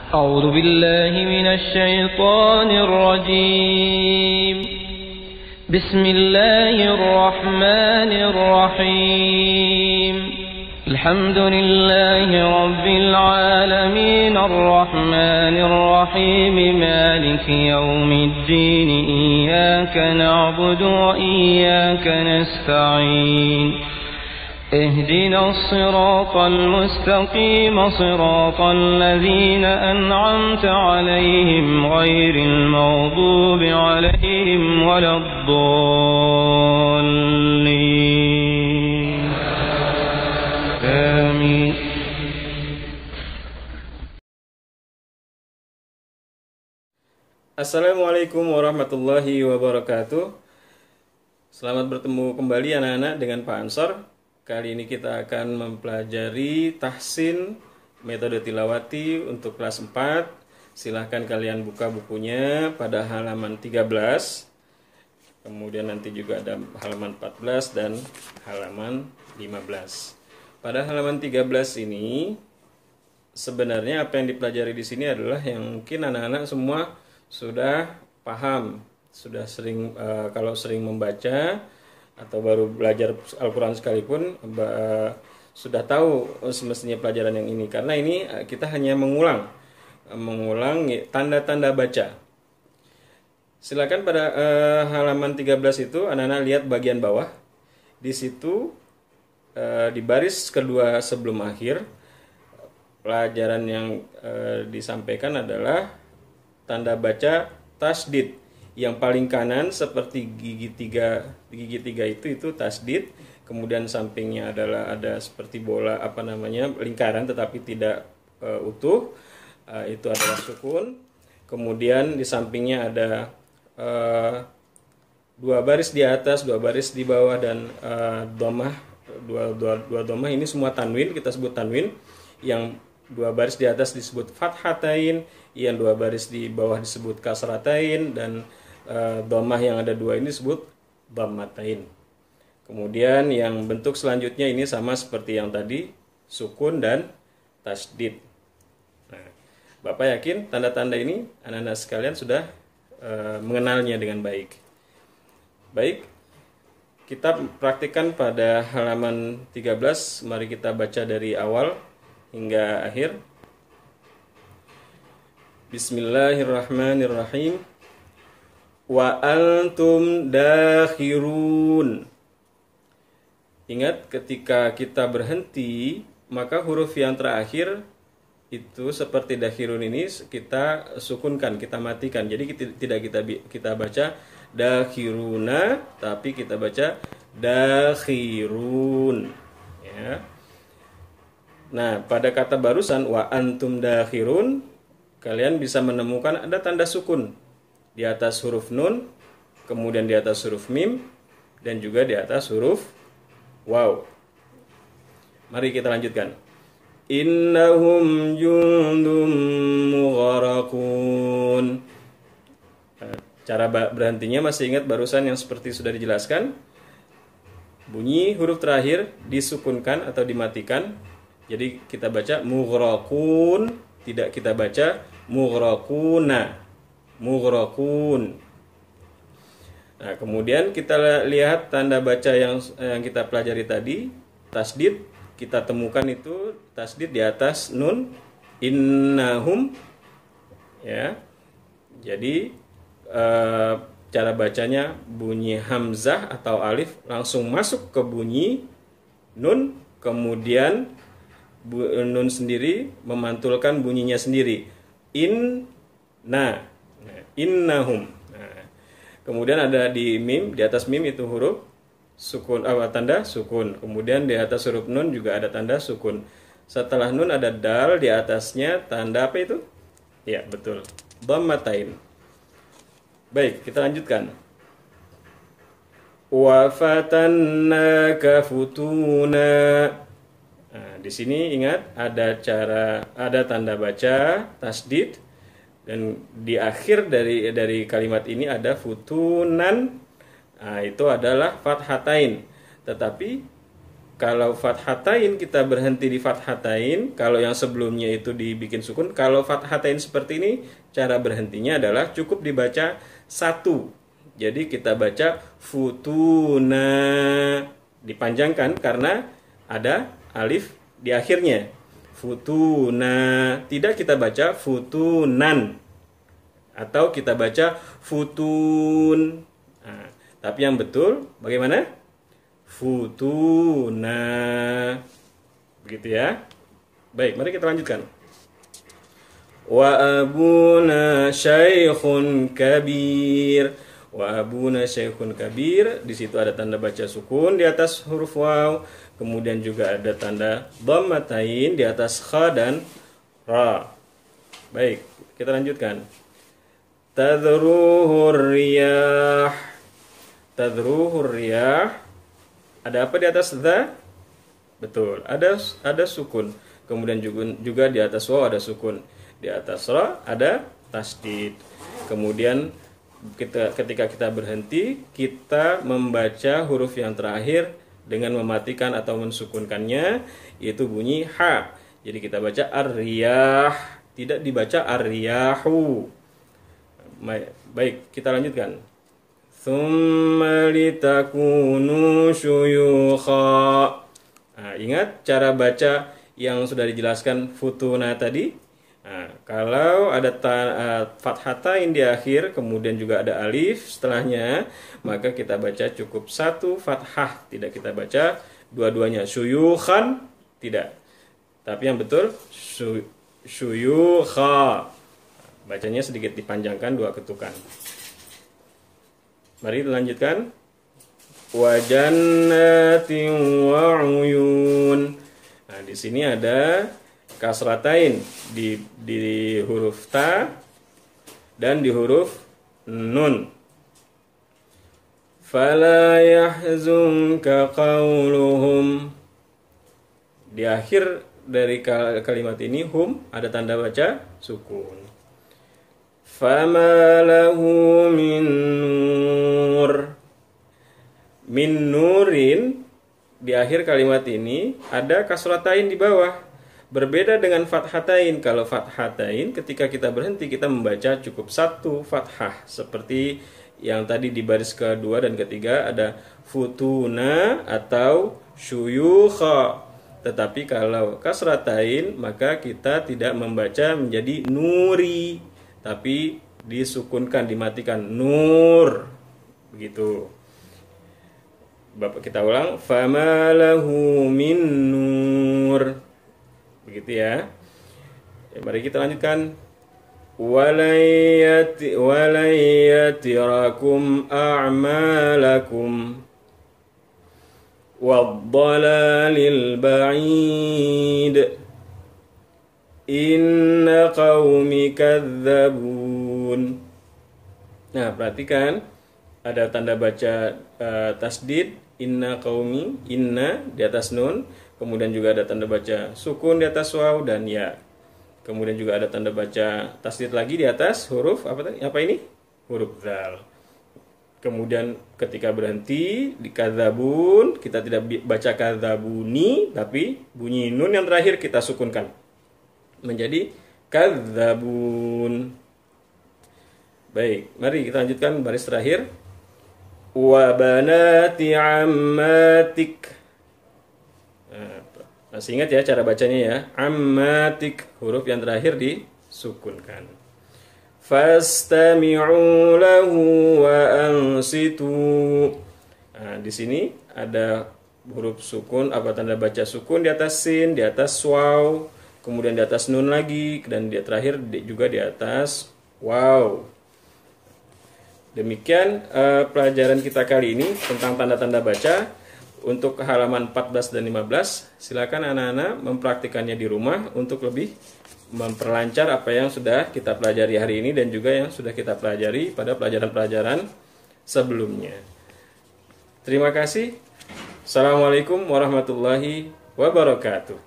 أعوذ بالله من الشيطان الرجيم. بسم الله الرحمن الرحيم. الحمد لله رب العالمين الرحمن الرحيم مالك يوم الدين إياك نعبد وإياك نستعين اهدنا الصراط المستقيم صراط الذين أنعمت عليهم غير المغضوب عليهم ولا الضالين آمين. Assalamualaikum warahmatullahi wabarakatuh. Selamat bertemu kembali anak-anak dengan Pak Ansor. Kali ini kita akan mempelajari tahsin metode tilawati untuk kelas 4. Silahkan kalian buka bukunya pada halaman 13. Kemudian nanti juga ada halaman 14 dan halaman 15. Pada halaman 13 ini sebenarnya apa yang dipelajari di sini adalah yang mungkin anak-anak semua sudah paham, sudah sering kalau sering membaca atau baru belajar Al-Quran sekalipun sudah tahu semestinya pelajaran yang ini, karena ini kita hanya mengulang tanda-tanda baca. Silakan pada halaman 13 itu anak-anak lihat bagian bawah. Di situ di baris kedua sebelum akhir pelajaran yang disampaikan adalah tanda baca tasdid. Yang paling kanan seperti gigi tiga itu tasdid. Kemudian sampingnya ada seperti bola lingkaran tetapi tidak utuh, itu adalah sukun. Kemudian di sampingnya ada dua baris di atas, dua baris di bawah, dan dhammah, dua dhammah. Ini semua tanwin, kita sebut tanwin. Yang dua baris di atas disebut fathatain, yang dua baris di bawah disebut kasratain, dan dhammah yang ada dua ini disebut dhammatain. Kemudian yang bentuk selanjutnya ini sama seperti yang tadi, sukun dan tasdid. Nah, Bapak yakin tanda-tanda ini anak-anak sekalian sudah mengenalnya dengan baik. Baik, kita praktikkan pada halaman 13. Mari kita baca dari awal hingga akhir. Bismillahirrahmanirrahim. Wa antum dakhirun. Ingat, ketika kita berhenti, maka huruf yang terakhir itu seperti dakhirun ini kita sukunkan, kita matikan. Jadi tidak kita baca dakhiruna, tapi kita baca dakhirun, ya. Nah, pada kata barusan wa antum dakhirun, kalian bisa menemukan ada tanda sukun di atas huruf nun, kemudian di atas huruf mim, dan juga di atas huruf waw. Mari kita lanjutkan. Innahum jundum mugharaqun. Cara berhentinya masih ingat barusan yang seperti sudah dijelaskan. Bunyi huruf terakhir disukunkan atau dimatikan. Jadi kita baca mughraqun, tidak kita baca mughraquna. Mughraqun. Nah, kemudian kita lihat tanda baca yang kita pelajari tadi, tasdid. Kita temukan itu tasdid di atas nun, innahum, ya. Jadi cara bacanya bunyi hamzah atau alif langsung masuk ke bunyi nun, kemudian nun sendiri memantulkan bunyinya sendiri, innahum. Nah, kemudian ada di mim, di atas mim itu huruf sukun, tanda sukun. Kemudian di atas huruf nun juga ada tanda sukun. Setelah nun ada dal, di atasnya tanda apa itu? Ya, betul, dhammatain. Baik, kita lanjutkan. Wa fatannaka futuna. Nah, di sini ingat ada tanda baca tasdid. Dan di akhir dari kalimat ini ada futunan. Nah, itu adalah fathatain. Tetapi Kalau fathatain kita berhenti di fathatain, kalau yang sebelumnya itu dibikin sukun. Kalau fathatain seperti ini, cara berhentinya adalah cukup dibaca satu. Jadi kita baca futuna, dipanjangkan karena ada alif di akhirnya. Futuna, tidak kita baca futunan atau kita baca futun. Nah, tapi yang betul bagaimana? Futuna. Begitu ya. Baik, mari kita lanjutkan. Wa abuna syaikhun kabir. Wa abuna syaikhun kabir. Di situ ada tanda baca sukun di atas huruf waw. Kemudian juga ada tanda dhammatain di atas kha dan ra. Baik, kita lanjutkan. Tadruhur riyah. Tadruhur riyah. Ada apa di atas dha? Betul, ada sukun. Kemudian juga di atas waw ada sukun. Di atas ra ada tasdid. Kemudian ketika kita berhenti, kita membaca huruf yang terakhir dengan mematikan atau mensukunkannya, yaitu bunyi ha. Jadi kita baca ar-riyah, tidak dibaca ar-riyahu. Baik, kita lanjutkan. Tsumma litakunu syuyukha. Nah, ingat cara baca yang sudah dijelaskan futuna tadi. Nah, kalau ada fathatain di akhir, kemudian juga ada alif setelahnya, maka kita baca cukup satu fathah, tidak kita baca dua-duanya. Syuyukhan tidak. Tapi yang betul syuyukha. Bacanya sedikit dipanjangkan dua ketukan. Mari lanjutkan. Wa jannatin wa uyun. Nah, di sini ada kasratain di huruf ta dan di huruf nun. Fala yahzunka qawluhum. Di akhir dari kalimat ini hum ada tanda baca sukun. Fama lahu min nur. Min nurin, di akhir kalimat ini ada kasratain di bawah. Berbeda dengan fathatain. Kalau fathatain ketika kita berhenti kita membaca cukup satu fathah. Seperti yang tadi di baris kedua dan ketiga ada futuna atau syuyukha. Tetapi kalau kasratain maka kita tidak membaca menjadi nuri, tapi disukunkan, dimatikan, nur. Begitu. Bapak kita ulang, fama lahu min nur. Begitu ya. Mari kita lanjutkan. Walayatirakum a'malakum waddalalil ba'id. Inna qaumi kadzabun. Nah, perhatikan ada tanda baca tasdid. Inna qaumi, inna di atas nun, kemudian juga ada tanda baca sukun di atas waw dan ya. Kemudian juga ada tanda baca tasdid lagi di atas huruf apa ini? Huruf dzal. Kemudian ketika berhenti di kadzabun, kita tidak baca kadzabuni, tapi bunyi nun yang terakhir kita sukunkan menjadi kadzabun. Baik, mari kita lanjutkan baris terakhir. Wa banati ammatik. Masih ingat ya cara bacanya ya? Ammatik, huruf yang terakhir disukunkan. Fastami'u lahu wa ansitu. Nah, di sini ada huruf sukun, apa tanda baca sukun di atas sin, di atas waw, kemudian di atas nun lagi, dan di terakhir juga di atas waw. Demikian pelajaran kita kali ini tentang tanda-tanda baca. Untuk halaman 14 dan 15, silakan anak-anak mempraktikannya di rumah untuk lebih memperlancar apa yang sudah kita pelajari hari ini dan juga yang sudah kita pelajari pada pelajaran-pelajaran sebelumnya. Terima kasih. Assalamualaikum warahmatullahi wabarakatuh.